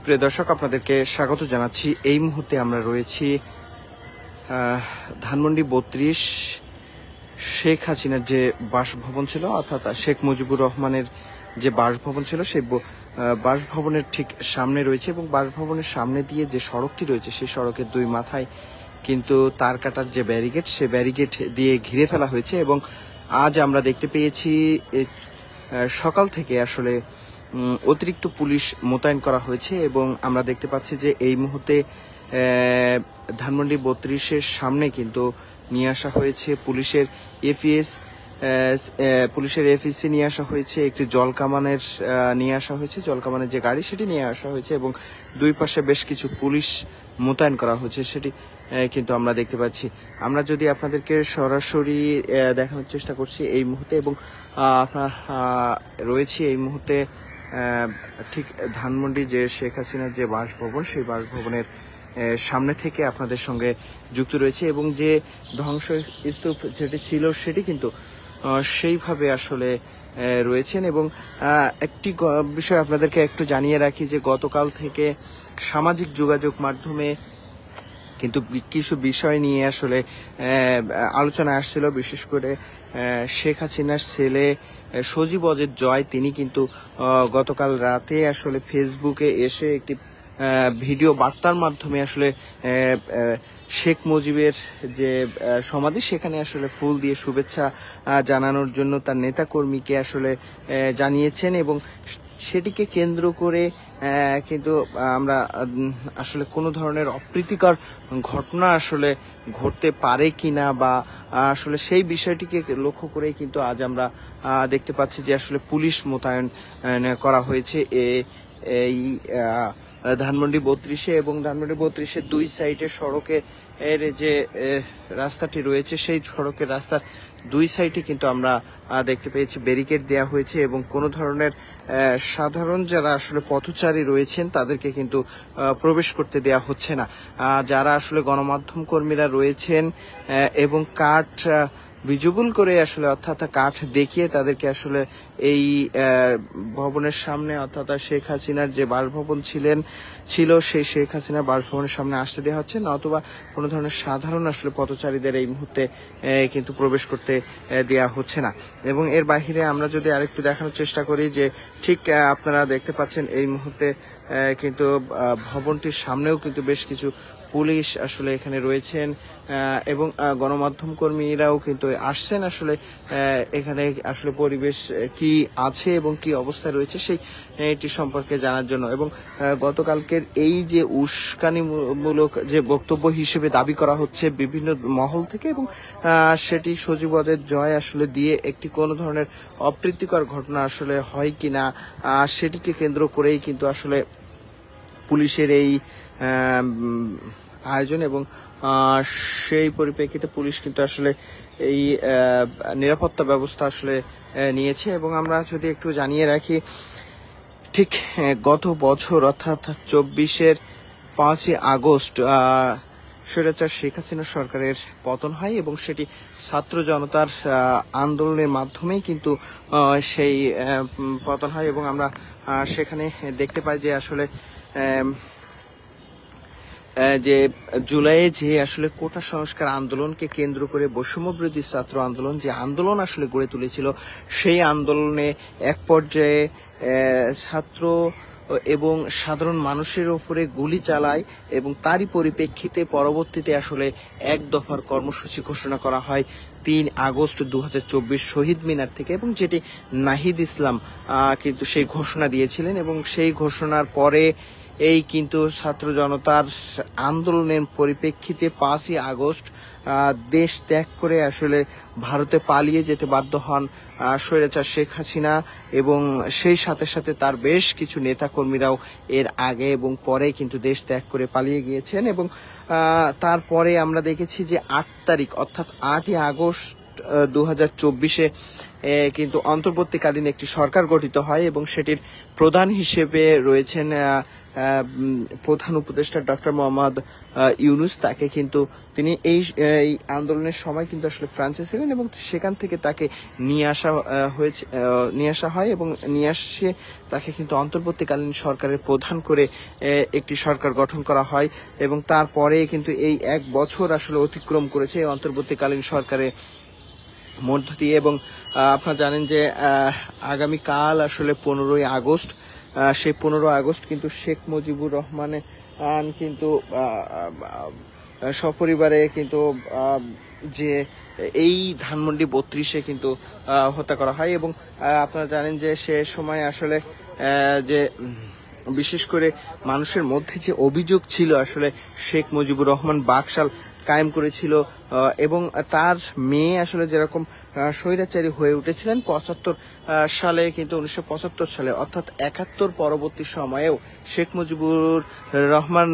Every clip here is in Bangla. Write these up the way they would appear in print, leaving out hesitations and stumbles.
প্রিয় দর্শক, আপনাদেরকে স্বাগত জানাচ্ছি। এই মুহূর্তে আমরা রয়েছি ধানমন্ডি 32 শেখ হাসিনার যে বাসভবন ছিল, অর্থাৎ শেখ মুজিবুর রহমানের যে বাসভবন ছিল, সেই বাসভবনের ঠিক সামনে রয়েছে এবং বাসভবনের সামনে দিয়ে যে সড়কটি রয়েছে সেই সড়কের দুই মাথায় কিন্তু তার কাটার যে ব্যারিকেড, সে ব্যারিকেড দিয়ে ঘিরে ফেলা হয়েছে। এবং আজ আমরা দেখতে পেয়েছি সকাল থেকে আসলে অতিরিক্ত পুলিশ মোতায়েন করা হয়েছে এবং আমরা দেখতে পাচ্ছি যে এই মুহূর্তে ধানমন্ডি 32-এর সামনে কিন্তু নিয়ে আসা হয়েছে পুলিশের এফএসি নিয়ে আসা হয়েছে, একটি জলকামানের নিয়ে আসা হয়েছে, জলকামানের যে গাড়ি সেটি নিয়ে আসা হয়েছে এবং দুই পাশে বেশ কিছু পুলিশ মোতায়েন করা হয়েছে, সেটি কিন্তু আমরা দেখতে পাচ্ছি। আমরা যদি আপনাদেরকে সরাসরি দেখানোর চেষ্টা করছি এই মুহূর্তে, এবং আপনার রয়েছি এই মুহূর্তে ঠিক ধানমন্ডি যে শেখ হাসিনার যে বাসভবন, সেই বাসভবনের সামনে থেকে আপনাদের সঙ্গে যুক্ত রয়েছে এবং যে ধ্বংসস্তূপ যেটি ছিল সেটি কিন্তু সেইভাবে আসলে রয়েছেন। এবং একটি বিষয় আপনাদেরকে একটু জানিয়ে রাখি যে গতকাল থেকে সামাজিক যোগাযোগ মাধ্যমে কিন্তু কিছু বিষয় নিয়ে আসলে আলোচনা আসছিল। বিশেষ করে শেখ হাসিনার ছেলে সজীব অজের জয়, তিনি কিন্তু গতকাল রাতে আসলে ফেসবুকে এসে একটি ভিডিও বার্তার মাধ্যমে আসলে শেখ মুজিবের যে সমাধি, সেখানে আসলে ফুল দিয়ে শুভেচ্ছা জানানোর জন্য তার নেতাকর্মীকে আসলে জানিয়েছেন এবং সেটিকে কেন্দ্র করে কিন্তু আমরা আসলে কোনো ধরনের অপ্রীতিকর ঘটনা আসলে ঘটতে পারে কিনা বা আসলে সেই বিষয়টিকে লক্ষ্য করেই কিন্তু আজ আমরা দেখতে পাচ্ছি যে আসলে পুলিশ মোতায়েন করা হয়েছে এই ধানমন্ডি 32-এ এবং ধানমন্ডি 32-এর দুই সাইডে সড়কের যে রাস্তাটি রয়েছে, সেই সড়কের রাস্তার দুই সাইডে কিন্তু আমরা দেখতে পেয়েছি ব্যারিকেড দেওয়া হয়েছে এবং কোনো ধরনের সাধারণ যারা আসলে পথচারী রয়েছেন তাদেরকে কিন্তু প্রবেশ করতে দেওয়া হচ্ছে না। যারা আসলে গণমাধ্যম কর্মীরা রয়েছেন এবং কাঠ ভিজিবল করে আসলে অর্থাৎ কাঠ দেখিয়ে তাদেরকে আসলে এই ভবনের সামনে, অর্থাৎ শেখ হাসিনার যে বাসভবন ছিল সেই শেখ হাসিনার বাসভবনের সামনে আসতে দেওয়া হচ্ছে না, অথবা কোনো ধরনের সাধারণ আসলে পথচারীদের এই মুহূর্তে কিন্তু প্রবেশ করতে দেওয়া হচ্ছে না। এবং এর বাহিরে আমরা যদি আরেকটু দেখানোর চেষ্টা করি যে ঠিক আপনারা দেখতে পাচ্ছেন এই মুহূর্তে কিন্তু ভবনটির সামনেও কিন্তু বেশ কিছু পুলিশ আসলে এখানে রয়েছেন এবং গণমাধ্যম কর্মীরাও কিন্তু আসছেন আসলে এখানে আসলে পরিবেশ কি আছে এবং কি অবস্থায় রয়েছে সেইটি সম্পর্কে জানার জন্য। এবং গতকালকের এই যে উস্কানিমূলক যে বক্তব্য হিসেবে দাবি করা হচ্ছে বিভিন্ন মহল থেকে, এবং সেটি সজীব অজের জয় আসলে দিয়ে একটি কোনো ধরনের অপ্রীতিকর ঘটনা আসলে হয় কিনা সেটিকে কেন্দ্র করেই কিন্তু আসলে পুলিশের এই আয়োজন এবং সেই পরিপ্রেক্ষিতে পুলিশ কিন্তু আসলে এই নিরাপত্তা ব্যবস্থা আসলে নিয়েছে। এবং আমরা যদি একটু জানিয়ে রাখি, ঠিক গত বছর অর্থাৎ 24-এর 5ই আগস্ট স্বৈরাচার শেখ হাসিনা সরকারের পতন হয় এবং সেটি ছাত্র জনতার আন্দোলনের মাধ্যমেই কিন্তু সেই পতন হয়। এবং আমরা সেখানে দেখতে পাই যে আসলে যে জুলাইয়ে যে আসলে কোটা সংস্কার আন্দোলনকে কেন্দ্র করে বৈষম্য বিরোধী ছাত্র আন্দোলন যে আন্দোলন আসলে গড়ে তুলেছিল, সেই আন্দোলনে এক পর্যায়ে ছাত্র এবং সাধারণ মানুষের উপরে গুলি চালায় এবং তারই পরিপ্রেক্ষিতে পরবর্তীতে আসলে এক দফার কর্মসূচি ঘোষণা করা হয় 3 আগস্ট 2024 শহীদ মিনার থেকে, এবং যেটি নাহিদ ইসলাম কিন্তু সেই ঘোষণা দিয়েছিলেন। এবং সেই ঘোষণার পরে এই কিন্তু ছাত্র জনতার আন্দোলনের পরিপ্রেক্ষিতে 5ই আগস্ট দেশ ত্যাগ করে আসলে ভারতে পালিয়ে যেতে বাধ্য হন স্বৈরাচার শেখ হাসিনা, এবং সেই সাথে সাথে তার বেশ কিছু নেতাকর্মীরাও এর আগে এবং পরে কিন্তু দেশ ত্যাগ করে পালিয়ে গিয়েছেন। এবং তারপরে আমরা দেখেছি যে 8 তারিখ অর্থাৎ 8ই আগস্ট 2024-এ কিন্তু অন্তর্বর্তীকালীন একটি সরকার গঠিত হয় এবং সেটির প্রধান হিসেবে রয়েছেন প্রধান উপদেষ্টা ডক্টর মোহাম্মদ ইউনূস। তাকে কিন্তু তিনি এই আন্দোলনের সময় কিন্তু আসলে ফ্রান্সে ছিলেন এবং সেখান থেকে তাকে নিয়ে আসা হয় এবং নিয়ে আসে তাকে কিন্তু অন্তর্বর্তীকালীন সরকারের প্রধান করে একটি সরকার গঠন করা হয় এবং তারপরে কিন্তু এই 1 বছর আসলে অতিক্রম করেছে এই অন্তর্বর্তীকালীন সরকারের মধ্য দিয়ে। এবং আপনারা জানেন যে আগামীকাল আসলে 15ই আগস্ট, সেই 15 আগস্ট কিন্তু শেখ মুজিবুর রহমানের কিন্তু সপরিবারে কিন্তু যে এই ধানমন্ডি 32-এ কিন্তু হত্যা করা হয় এবং আপনারা জানেন যে সে সময় আসলে যে বিশেষ করে মানুষের মধ্যে যে অভিযোগ ছিল আসলে শেখ মুজিবুর রহমান বাকশাল কায়েম করেছিল এবং তার মেয়ে আসলে যেরকম স্বৈরাচারী হয়ে উঠেছিলেন 75 সালে, কিন্তু 1975 সালে অর্থাৎ 71 পরবর্তী সময়েও শেখ মুজিবুর রহমান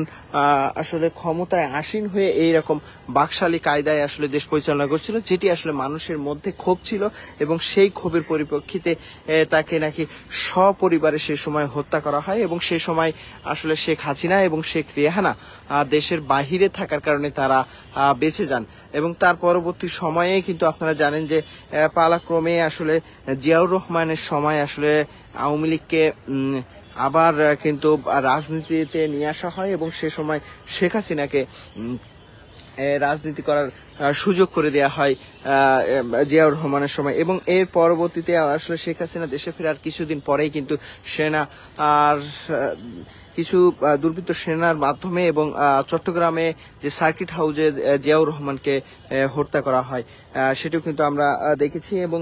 আসলে ক্ষমতায় আসীন হয়ে এইরকম বাকশালী কায়দায় আসলে দেশ পরিচালনা করছিল, যেটি আসলে মানুষের মধ্যে ক্ষোভ ছিল এবং সেই ক্ষোভের পরিপ্রেক্ষিতে তাকে নাকি সপরিবারে সে সময় হত্যা করা হয় এবং সে সময় আসলে শেখ হাসিনা এবং শেখ রেহানা দেশের বাহিরে থাকার কারণে তারা বেঁচে যান। এবং তার পরবর্তী সময়ে কিন্তু আপনারা জানেন যে পালাক্রমে আসলে জিয়াউর রহমানের সময় আসলে আওয়ামী লীগকে আবার কিন্তু রাজনীতিতে নিয়ে আসা হয় এবং সে সময় শেখ হাসিনাকে রাজনীতি করার সুযোগ করে দেয়া হয় জিয়াউর রহমানের সময়। এবং এর পরবর্তীতে আসলে শেখ হাসিনা দেশে ফেরার কিছুদিন পরেই কিন্তু সেনা আর কিছু দুর্বৃত্ত সেনার মাধ্যমে এবং চট্টগ্রামে যে সার্কিট হাউসে জিয়াউর রহমানকে হত্যা করা হয় সেটাও কিন্তু আমরা দেখেছি এবং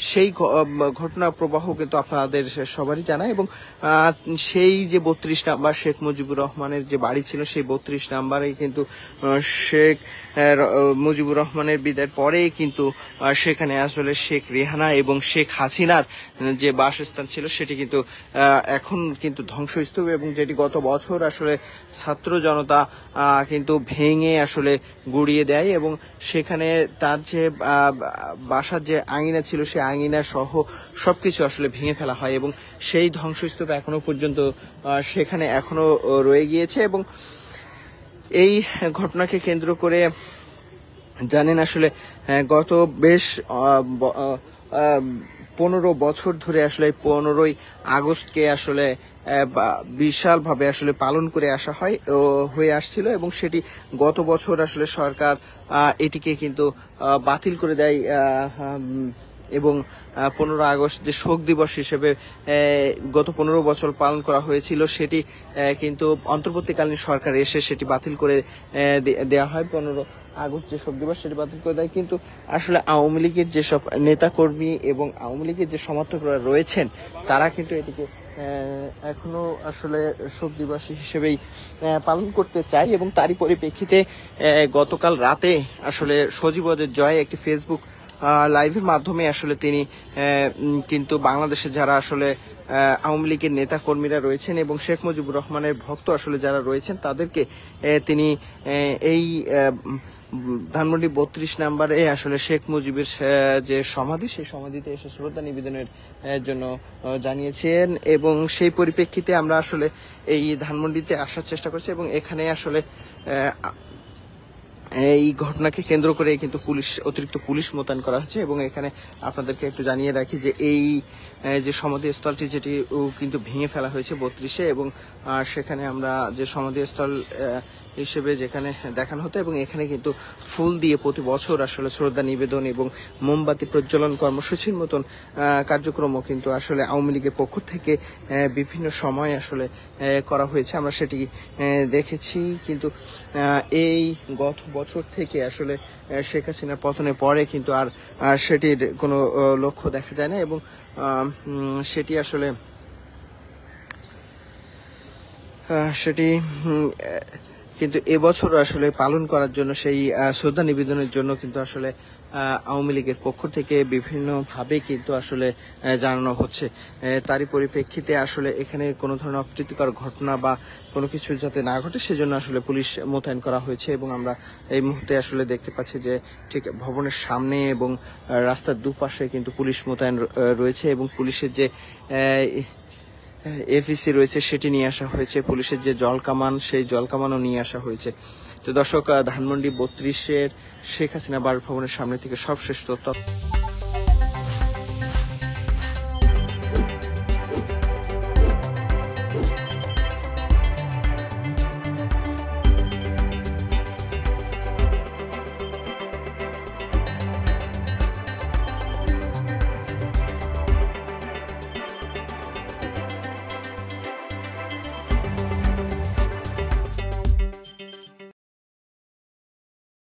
সেই ঘটনা প্রবাহ কিন্তু আপনাদের সবারই জানা। এবং সেই যে 32 নাম্বার শেখ মুজিবুর রহমানের যে বাড়ি ছিল সেই 32 নাম্বারে কিন্তু শেখ মুজিবুর রহমানের বিদায়ের পরে কিন্তু সেখানে আসলে শেখ রেহানা এবং শেখ হাসিনার যে বাসস্থান ছিল সেটি কিন্তু এখন কিন্তু ধ্বংসস্তূপ এবং যেটি গত বছর আসলে ছাত্র জনতা কিন্তু ভেঙে আসলে গুড়িয়ে দেয় এবং সেখানে তার যে বাসার যে আঙিনা ছিল সেই আঙিনা সহ সবকিছু আসলে ভেঙে ফেলা হয় এবং সেই ধ্বংসস্তূপ এখনো পর্যন্ত সেখানে এখনো রয়ে গিয়েছে। এবং এই ঘটনাকে কেন্দ্র করে জানেন আসলে গত বেশ 15 বছর ধরে আসলে 15ই আগস্টকে আসলে বিশালভাবে আসলে পালন করে আসা হয়ে আসছিল এবং সেটি গত বছর আসলে সরকার এটিকে কিন্তু বাতিল করে দেয় এবং 15 আগস্ট যে শোক দিবস হিসেবে গত 15 বছর পালন করা হয়েছিল সেটি কিন্তু অন্তর্বর্তীকালীন সরকার এসে সেটি বাতিল করে দেওয়া হয়। 15 আগস্ট যে শোক দিবস সেটি বাতিল করে দেয়, কিন্তু আসলে আওয়ামী লীগের যেসব নেতাকর্মী এবং আওয়ামী লীগের যে সমর্থকরা রয়েছেন তারা কিন্তু এটিকে এখনো আসলে শোক দিবস হিসেবেই পালন করতে চায় এবং তারই পরিপ্রেক্ষিতে গতকাল রাতে আসলে সজীবদের জয় একটি ফেসবুক লাইভের মাধ্যমে আসলে তিনি কিন্তু বাংলাদেশে যারা আসলে আওয়ামী লীগের নেতা কর্মীরা রয়েছেন এবং শেখ মুজিবুর রহমানের ভক্ত আসলে যারা রয়েছেন তাদেরকে তিনি এই ধানমন্ডি 32 নাম্বারে আসলে শেখ মুজিবের যে সমাধি সেই সমাধিতে এসে শ্রদ্ধা নিবেদনের জন্য জানিয়েছেন এবং সেই পরিপ্রেক্ষিতে আমরা আসলে এই ধানমন্ডিতে আসার চেষ্টা করছি এবং এখানে আসলে এই ঘটনাকে কেন্দ্র করে কিন্তু অতিরিক্ত পুলিশ মোতায়েন করা হয়েছে এবং এখানে আপনাদেরকে একটু জানিয়ে রাখি যে এই যে সমাধিস্থলটি যেটি কিন্তু ভেঙে ফেলা হয়েছে 32-এ এবং সেখানে আমরা যে সমাধিস্থল হিসেবে যেখানে দেখানো হতো এবং এখানে কিন্তু ফুল দিয়ে প্রতি বছর আসলে শ্রদ্ধা নিবেদন এবং মোমবাতি প্রজ্বলন কর্মসূচির মতন কার্যক্রমও কিন্তু আসলে আওয়ামী লীগের পক্ষ থেকে বিভিন্ন সময় আসলে করা হয়েছে, আমরা সেটি দেখেছি। কিন্তু এই গত বছর থেকে আসলে শেখ হাসিনার পতনের পরে কিন্তু আর সেটির কোনো লক্ষ্য দেখা যায় না এবং সেটি আসলে কিন্তু এবছর আসলে পালন করার জন্য সেই শ্রদ্ধা নিবেদনের জন্য কিন্তু আসলে আওয়ামী লীগের পক্ষ থেকে বিভিন্নভাবে কিন্তু আসলে জানানো হচ্ছে। তারই পরিপ্রেক্ষিতে আসলে এখানে কোনো ধরনের অপ্রীতিকর ঘটনা বা কোনো কিছু যাতে না ঘটে সেজন্য আসলে পুলিশ মোতায়েন করা হয়েছে। এবং আমরা এই মুহূর্তে আসলে দেখতে পাচ্ছি যে ঠিক ভবনের সামনে এবং রাস্তার দুপাশে কিন্তু পুলিশ মোতায়েন রয়েছে এবং পুলিশের যে এফিসি রয়েছে সেটি নিয়ে আসা হয়েছে, পুলিশের যে জলকামান সেই জলকামানও নিয়ে আসা হয়েছে। তো দর্শক, ধানমন্ডি 32-এর শেখ হাসিনা বাসভবনের সামনে থেকে সবশেষ তথ্য।